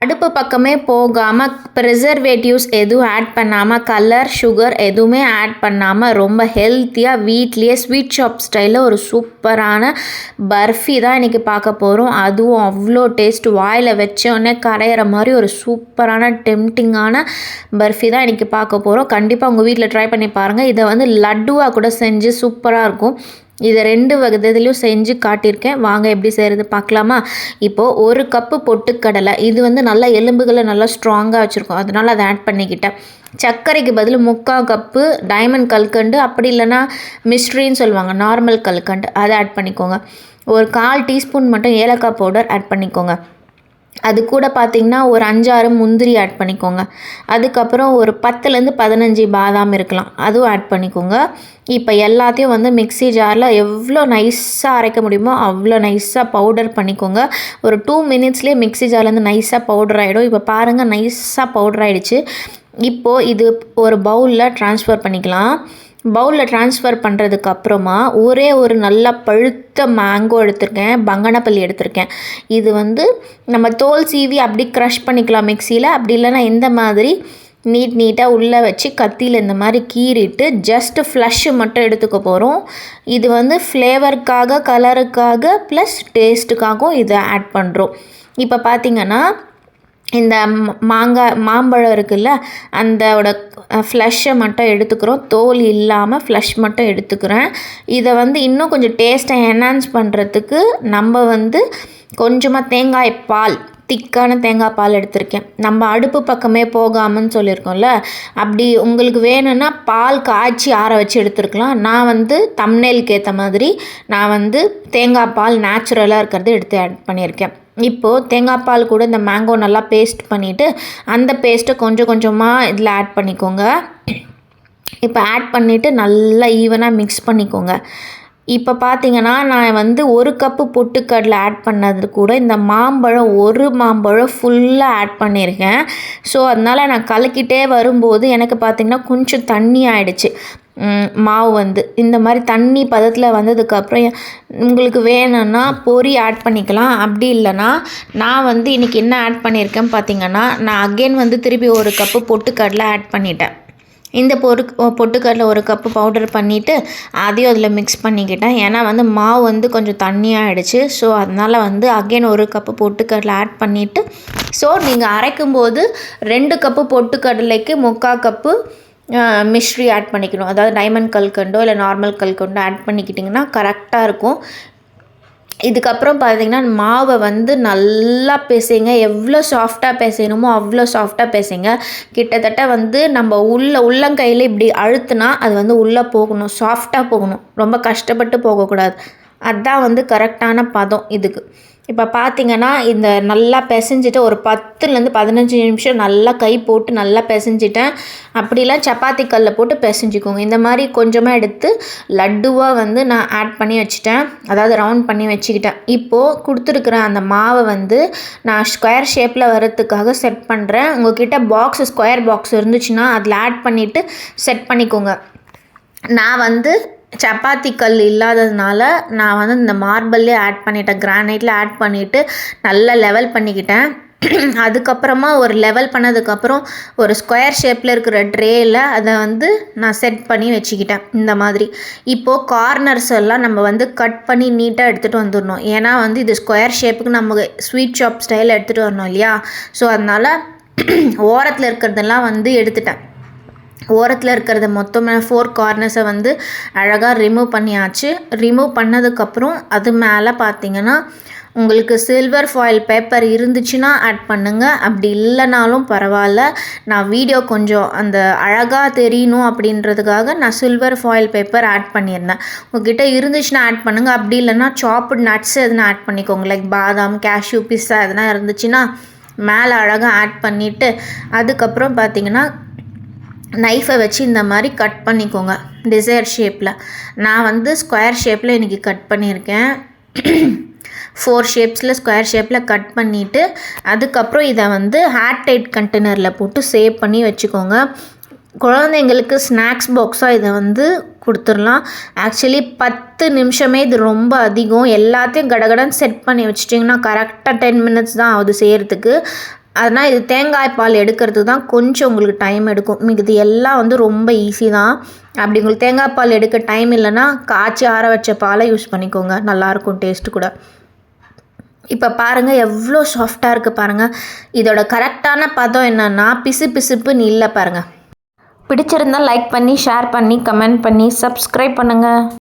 அடுப்பு பக்கமே போகாமல் ப்ரிசர்வேட்டிவ்ஸ் எதுவும் ஆட் பண்ணாமல் கலர் சுகர் எதுவுமே ஆட் பண்ணாமல் ரொம்ப ஹெல்த்தியாக வீட்லேயே ஸ்வீட் ஷாப் ஸ்டைலில் ஒரு சூப்பரான பர்ஃபி தான் இன்றைக்கி பார்க்க போகிறோம். அதுவும் அவ்வளோ டேஸ்ட், வாயில் வச்சோடனே கரையிற மாதிரி ஒரு சூப்பரான டெம்டிங்கான பர்ஃபி தான் இன்றைக்கி பார்க்க போகிறோம். கண்டிப்பாக உங்கள் வீட்டில் ட்ரை பண்ணி பாருங்கள். இதை வந்து லட்டுவாக கூட செஞ்சு சூப்பராக இருக்கும். இதை 2 விதத்துலையும் செஞ்சு காட்டியிருக்கேன். வாங்க எப்படி செய்கிறது பார்க்கலாமா? இப்போது 1 கப்பு பொட்டுக்கடலை, இது வந்து நல்லா எலும்புகளை நல்லா ஸ்ட்ராங்காக வச்சுருக்கோம், அதனால் அதை ஆட் பண்ணிக்கிட்டேன். சர்க்கரைக்கு பதில் 3/4 கப்பு டைமண்ட் கல்கண்டு, அப்படி இல்லைன்னா மிஸ்ட்ரின்னு சொல்லுவாங்க, நார்மல் கல்கண்டு, அதை ஆட் பண்ணிக்கோங்க. ஒரு 1/4 டீஸ்பூன் மட்டும் ஏலக்காய் பவுடர் ஆட் பண்ணிக்கோங்க. அது கூட பார்த்திங்கன்னா ஒரு 5-6 முந்திரி ஆட் பண்ணிக்கோங்க. அதுக்கப்புறம் ஒரு 10லேருந்து 15 பாதாம் இருக்கலாம், அதுவும் ஆட் பண்ணிக்கோங்க. இப்போ எல்லாத்தையும் வந்து மிக்ஸி ஜாரில் எவ்வளோ நைஸாக அரைக்க முடியுமோ அவ்வளோ நைஸாக பவுடர் பண்ணிக்கோங்க. ஒரு 2 மினிட்ஸ்லேயே மிக்ஸி ஜார்லேருந்து நைஸாக பவுடர் ஆகிடும். இப்போ பாருங்கள், நைஸாக பவுடர் ஆகிடுச்சு. இப்போது இது ஒரு பவுலில் ட்ரான்ஸ்ஃபர் பண்ணிக்கலாம். பவுலில் ட்ரான்ஸ்ஃபர் பண்ணுறதுக்கு அப்புறமா ஒரே ஒரு நல்லா பழுத்த மேங்கோ எடுத்திருக்கேன், பங்கனப்பள்ளி எடுத்திருக்கேன். இது வந்து நம்ம தோல் சீவி அப்படி க்ரஷ் பண்ணிக்கலாம் மிக்சியில், அப்படி இல்லைன்னா இந்த மாதிரி நீட்டாக உள்ளே வச்சு கத்தியில் இந்த மாதிரி கீறிட்டு ஜஸ்ட்டு ஃப்ளஷ்ஷு மட்டும் எடுத்துக்க போகிறோம். இது வந்து ஃப்ளேவருக்காக, கலருக்காக ப்ளஸ் டேஸ்ட்டுக்காகவும் இதை ஆட் பண்ணுறோம். இப்போ பார்த்திங்கன்னா இந்த மாம்பழம் இருக்குல்ல, அந்தோட ஃப்ளஷ்ஷை மட்டும் எடுத்துக்கிறோம், தோல் இல்லாமல் ஃப்ளஷ் மட்டும் எடுத்துக்கிறேன். இதை வந்து இன்னும் கொஞ்சம் டேஸ்ட்டை என்ஹான்ஸ் பண்ணுறதுக்கு நம்ம வந்து கொஞ்சமாக தேங்காய் பால், திக்கான தேங்காய் பால் எடுத்திருக்கேன். நம்ம அடுப்பு பக்கமே போகாமன்னு சொல்லியிருக்கோம்ல, அப்படி உங்களுக்கு வேணும்னா பால் காய்ச்சி ஆற வச்சு எடுத்துருக்கலாம். நான் வந்து தம்ப்நெயிலுக்கு ஏற்ற மாதிரி நான் வந்து தேங்காய் பால் நேச்சுரலாக இருக்கிறது எடுத்து ஆட் பண்ணியிருக்கேன். இப்போது தேங்காய் பால் கூட இந்த மேங்கோ நல்லா பேஸ்ட் பண்ணிவிட்டு அந்த பேஸ்ட்டை கொஞ்சம் கொஞ்சமாக இதில் ஆட் பண்ணிக்கோங்க. இப்போ ஆட் பண்ணிவிட்டு நல்லா ஈவனாக மிக்ஸ் பண்ணிக்கோங்க. இப்போ பார்த்தீங்கன்னா நான் வந்து 1 கப்பு பொட்டுக்கடலை ஆட் பண்ணது கூட இந்த மாம்பழம் 1 மாம்பழம் ஃபுல்லாக ஆட் பண்ணியிருக்கேன். ஸோ அதனால் நான் கலக்கிட்டே வரும்போது எனக்கு பார்த்திங்கன்னா கொஞ்சம் தண்ணி ஆகிடுச்சு. மாவு வந்து இந்த மாதிரி தண்ணி பதத்தில் வந்ததுக்கப்புறம் உங்களுக்கு வேணும்னா பொரி ஆட் பண்ணிக்கலாம். அப்படி இல்லைன்னா நான் வந்து இன்றைக்கி என்ன ஆட் பண்ணியிருக்கேன் பார்த்திங்கன்னா, நான் அகெயின் வந்து திருப்பி 1 கப்பு பொட்டுக்கடலை ஆட் பண்ணிட்டேன். இந்த பொட்டுக்கடலை 1 கப்பு பவுடர் பண்ணிவிட்டு அதையும் அதில் மிக்ஸ் பண்ணிக்கிட்டேன். ஏன்னா வந்து மாவு வந்து கொஞ்சம் தண்ணியாகிடுச்சு. ஸோ அதனால் வந்து அகெயின் 1 கப்பு பொட்டுக்கடலை ஆட் பண்ணிவிட்டு, ஸோ நீங்கள் அரைக்கும்போது 2 கப்பு பொட்டுக்கடலைக்கு 3/4 கப்பு மிஸ்ட்ரி ஆட் பண்ணிக்கணும். அதாவது டைமண்ட் கல்கண்டோ இல்லை நார்மல் கல்கண்டோ ஆட் பண்ணிக்கிட்டிங்கன்னா கரெக்டாக இருக்கும். இதுக்கப்புறம் பார்த்திங்கன்னா மாவை வந்து நல்லா பிசைங்க. எவ்வளோ சாஃப்டாக பிசையணுமோ அவ்வளோ சாஃப்டாக பிசைங்க. கிட்டத்தட்ட வந்து நம்ம உள்ளங்கையில் இப்படி அழுத்துனா அது வந்து உள்ளே போகணும், சாஃப்டாக போகணும், ரொம்ப கஷ்டப்பட்டு போகக்கூடாது. அதுதான் வந்து கரெக்டான பதம் இதுக்கு. இப்போ பார்த்திங்கன்னா இந்த நல்லா பிசைஞ்சிட்டு ஒரு 10லேருந்து 15 நிமிஷம் நல்லா கை போட்டு நல்லா பிசைஞ்சிட்டேன். அப்படிலாம் சப்பாத்தி கல்லில் போட்டு பிசைஞ்சிக்கோங்க. இந்த மாதிரி கொஞ்சமாக எடுத்து லட்டுவாக வந்து நான் ஆட் பண்ணி வச்சுட்டேன், அதாவது ரவுண்ட் பண்ணி வச்சுக்கிட்டேன். இப்போது கொடுத்துருக்குற அந்த மாவை வந்து நான் ஸ்கொயர் ஷேப்பில் வரத்துக்காக செட் பண்ணுறேன். உங்கள்கிட்ட ஸ்கொயர் பாக்ஸ் இருந்துச்சுன்னா அதில் ஆட் பண்ணிவிட்டு செட் பண்ணிக்கோங்க. நான் வந்து சப்பாத்தி கல் இல்லாததுனால நான் வந்து இந்த மார்பிள்லே ஆட் பண்ணிட்டேன், கிரானைட்டில் ஆட் பண்ணிவிட்டு நல்லா லெவல் பண்ணிக்கிட்டேன். அதுக்கப்புறமா ஒரு லெவல் பண்ணதுக்கப்புறம் ஒரு ஸ்கொயர் ஷேப்பில் இருக்கிற ட்ரேயில் அதை வந்து நான் செட் பண்ணி வச்சுக்கிட்டேன் இந்த மாதிரி. இப்போது கார்னர்ஸ் எல்லாம் நம்ம வந்து கட் பண்ணி நீட்டாக எடுத்துகிட்டு வந்துடணும். ஏன்னா வந்து இது ஸ்கொயர் ஷேப்புக்கு நம்ம ஸ்வீட் ஷாப் ஸ்டைலில் எடுத்துகிட்டு வரணும் இல்லையா? ஸோ அதனால் ஓரத்தில் இருக்கிறதெல்லாம் வந்து எடுத்துட்டேன். ஓரத்தில் இருக்கிறத மொத்தமாக 4 கார்னர்ஸை வந்து அழகாக ரிமூவ் பண்ணியாச்சு. ரிமூவ் பண்ணதுக்கப்புறம் அது மேலே பார்த்திங்கன்னா உங்களுக்கு சில்வர் ஃபாயில் பேப்பர் இருந்துச்சுன்னா ஆட் பண்ணுங்கள், அப்படி இல்லைனாலும் பரவாயில்ல. நான் வீடியோ கொஞ்சம் அந்த அழகாக தெரியணும் அப்படின்றதுக்காக நான் சில்வர் ஃபாயில் பேப்பர் ஆட் பண்ணியிருந்தேன். உங்கள்கிட்ட இருந்துச்சுன்னா ஆட் பண்ணுங்கள், அப்படி இல்லைன்னா சாப்டு நட்ஸ் எதுனா ஆட் பண்ணிக்கோங்க, லைக் பாதாம், கேஷ்யூ, பிஸ்தா எதுனா இருந்துச்சுன்னா மேலே அழகாக ஆட் பண்ணிவிட்டு அதுக்கப்புறம் பார்த்திங்கன்னா நைஃபை வச்சு இந்த மாதிரி கட் பண்ணிக்கோங்க டிசைர் ஷேப்பில். நான் வந்து ஸ்கொயர் ஷேப்பில் இன்றைக்கி கட் பண்ணியிருக்கேன். 4 ஷேப்ஸில் ஸ்கொயர் ஷேப்பில் கட் பண்ணிவிட்டு அதுக்கப்புறம் இதை வந்து ஏர் டைட் கண்டெய்னரில் போட்டு சேவ் பண்ணி வச்சுக்கோங்க. குழந்தைங்களுக்கு ஸ்நாக்ஸ் பாக்ஸாக இதை வந்து கொடுத்துடலாம். ஆக்சுவலி 10 நிமிஷமே இது ரொம்ப அதிகம். எல்லாத்தையும் கடகடன்னு செட் பண்ணி வச்சிட்டிங்கன்னா கரெக்டாக 10 மினிட்ஸ் தான் ஆகுது செய்கிறதுக்கு. அதனால் இது தேங்காய் பால் எடுக்கிறதுக்கு தான் கொஞ்சம் உங்களுக்கு டைம் எடுக்கும். இது எல்லாம் வந்து ரொம்ப ஈஸி தான். அப்படி உங்களுக்கு தேங்காய் பால் எடுக்க டைம் இல்லைன்னா காய்ச்சி ஆற வச்ச பாலை யூஸ் பண்ணிக்கோங்க, நல்லாயிருக்கும் டேஸ்ட்டு கூட. இப்போ பாருங்கள் எவ்வளோ சாஃப்டாக இருக்குது பாருங்கள். இதோட கரெக்டான பதம் என்னென்னா பிசு பிசுப்புன்னு இல்லை பாருங்கள். பிடிச்சிருந்தால் லைக் பண்ணி ஷேர் பண்ணி கமெண்ட் பண்ணி சப்ஸ்கிரைப் பண்ணுங்கள்.